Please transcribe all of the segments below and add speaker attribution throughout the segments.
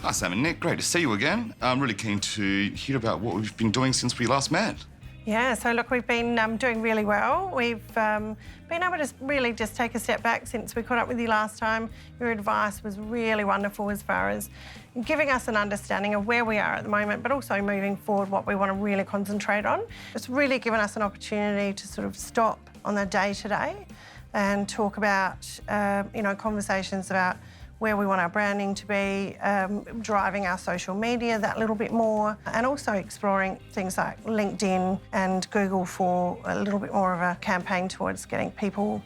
Speaker 1: Hi, Sam and Nick. Great to see you again. I'm really keen to hear about what we've been doing since we last met.
Speaker 2: Yeah, so look, we've been doing really well. We've been able to really just take a step back since we caught up with you last time. Your advice was really wonderful as far as giving us an understanding of where we are at the moment, but also moving forward what we want to really concentrate on. It's really given us an opportunity to sort of stop on the day-to-day and talk about, conversations about where we want our branding to be, driving our social media that little bit more, and also exploring things like LinkedIn and Google for a little bit more of a campaign towards getting people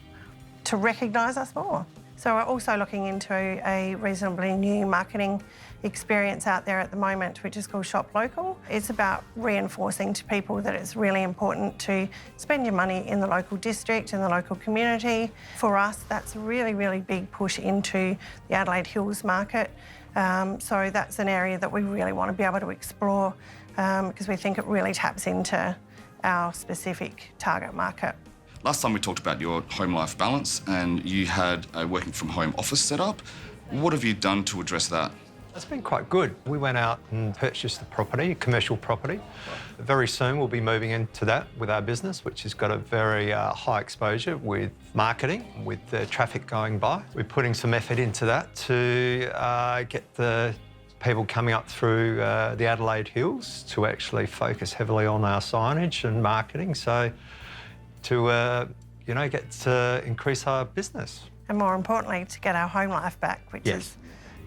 Speaker 2: to recognise us more. So we're also looking into a reasonably new marketing experience out there at the moment, which is called Shop Local. It's about reinforcing to people that it's really important to spend your money in the local district, in the local community. For us, that's a really, really big push into the Adelaide Hills market. So that's an area that we really want to be able to explore because we think it really taps into our specific target market.
Speaker 1: Last time we talked about your home-life balance and you had a working from home office set up. What have you done to address that?
Speaker 3: It's been quite good. We went out and purchased a property, a commercial property. Very soon we'll be moving into that with our business, which has got a very high exposure with marketing, with the traffic going by. We're putting some effort into that to get the people coming up through the Adelaide Hills to actually focus heavily on our signage and marketing. So to increase our business.
Speaker 2: And more importantly, to get our home life back, which is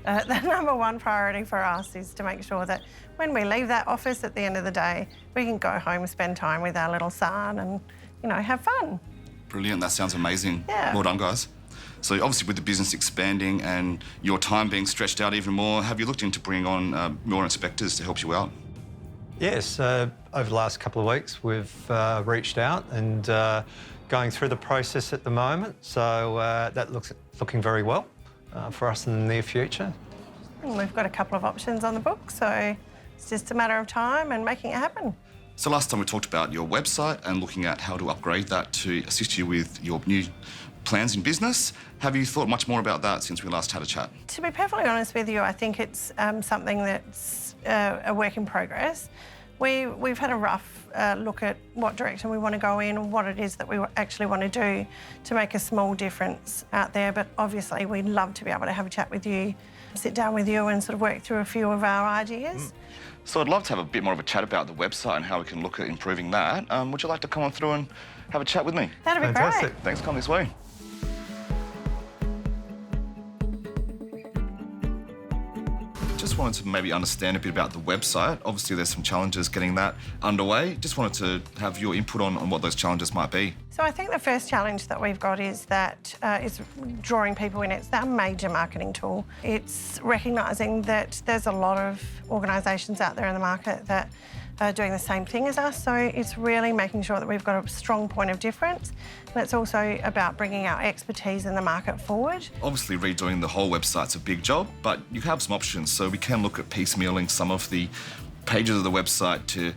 Speaker 2: the number one priority for us, is to make sure that when we leave that office at the end of the day, we can go home, spend time with our little son and, have fun.
Speaker 1: Brilliant, that sounds amazing.
Speaker 2: Yeah.
Speaker 1: Well done, guys. So obviously with the business expanding and your time being stretched out even more, have you looked into bringing on more inspectors to help you out?
Speaker 3: Yes, over the last couple of weeks we've reached out and going through the process at the moment. So that looking very well for us in the near future.
Speaker 2: And we've got a couple of options on the book, so it's just a matter of time and making it happen.
Speaker 1: So last time we talked about your website and looking at how to upgrade that to assist you with your new plans in business. Have you thought much more about that since we last had a chat?
Speaker 2: To be perfectly honest with you, I think it's something that's a work in progress. We've had a rough look at what direction we want to go in and what it is that we actually want to do to make a small difference out there. But obviously, we'd love to be able to have a chat with you, sit down with you and sort of work through a few of our ideas.
Speaker 1: So I'd love to have a bit more of a chat about the website and how we can look at improving that. Would you like to come on through and have a chat with me?
Speaker 2: That'd be
Speaker 3: Fantastic.
Speaker 2: great.
Speaker 1: Thanks, come this way. Just wanted to maybe understand a bit about the website. Obviously, there's some challenges getting that underway. Just wanted to have your input on what those challenges might be.
Speaker 2: So I think the first challenge that we've got is that is drawing people in. It's our major marketing tool. It's recognising that there's a lot of organisations out there in the market that are doing the same thing as us. So it's really making sure that we've got a strong point of difference. And it's also about bringing our expertise in the market forward.
Speaker 1: Obviously, redoing the whole website's a big job, but you have some options. So we can look at piecemealing some of the pages of the website to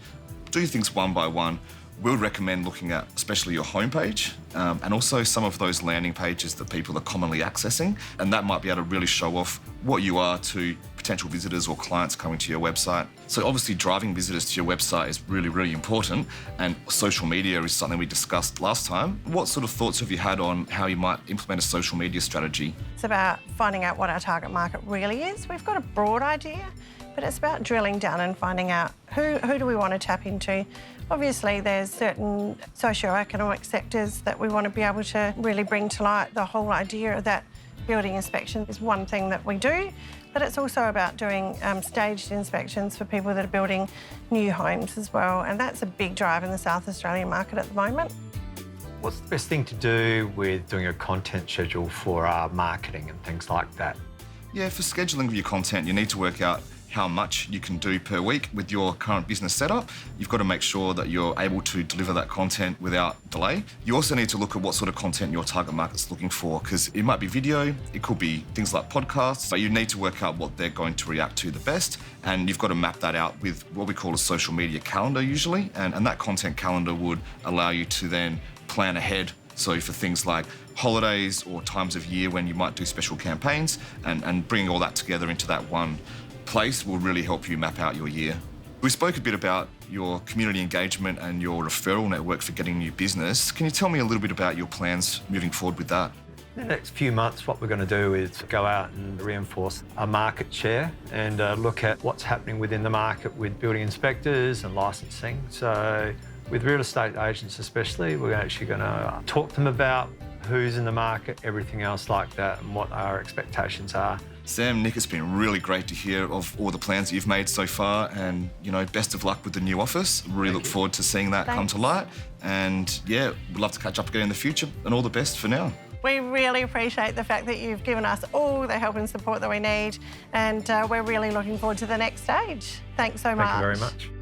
Speaker 1: do things one by one. We'll recommend looking at especially your homepage and also some of those landing pages that people are commonly accessing, and that might be able to really show off what you are to potential visitors or clients coming to your website. So obviously driving visitors to your website is really, really important, and social media is something we discussed last time. What sort of thoughts have you had on how you might implement a social media strategy?
Speaker 2: It's about finding out what our target market really is. We've got a broad idea, but it's about drilling down and finding out who do we want to tap into. Obviously, there's certain socio-economic sectors that we want to be able to really bring to light. The whole idea that building inspection is one thing that we do, but it's also about doing staged inspections for people that are building new homes as well, and that's a big drive in the South Australian market at the moment.
Speaker 3: What's the best thing to do with doing a content schedule for our marketing and things like that?
Speaker 1: Yeah, for scheduling of your content, you need to work out how much you can do per week with your current business setup. You've got to make sure that you're able to deliver that content without delay. You also need to look at what sort of content your target market's looking for, because it might be video, it could be things like podcasts, but you need to work out what they're going to react to the best, and you've got to map that out with what we call a social media calendar usually, and that content calendar would allow you to then plan ahead. So for things like holidays or times of year when you might do special campaigns, and bringing all that together into that one place will really help you map out your year. We spoke a bit about your community engagement and your referral network for getting new business. Can you tell me a little bit about your plans moving forward with that?
Speaker 3: In the next few months, what we're going to do is go out and reinforce our market share and look at what's happening within the market with building inspectors and licensing. So with real estate agents especially, we're actually going to talk to them about who's in the market, everything else like that, and what our expectations are.
Speaker 1: Sam, Nick, it's been really great to hear of all the plans that you've made so far, and best of luck with the new office. Really look forward to seeing that come to light. And yeah, we'd love to catch up again in the future, and all the best for now.
Speaker 2: We really appreciate the fact that you've given us all the help and support that we need, and we're really looking forward to the next stage. Thanks so much.
Speaker 3: Thank you very much.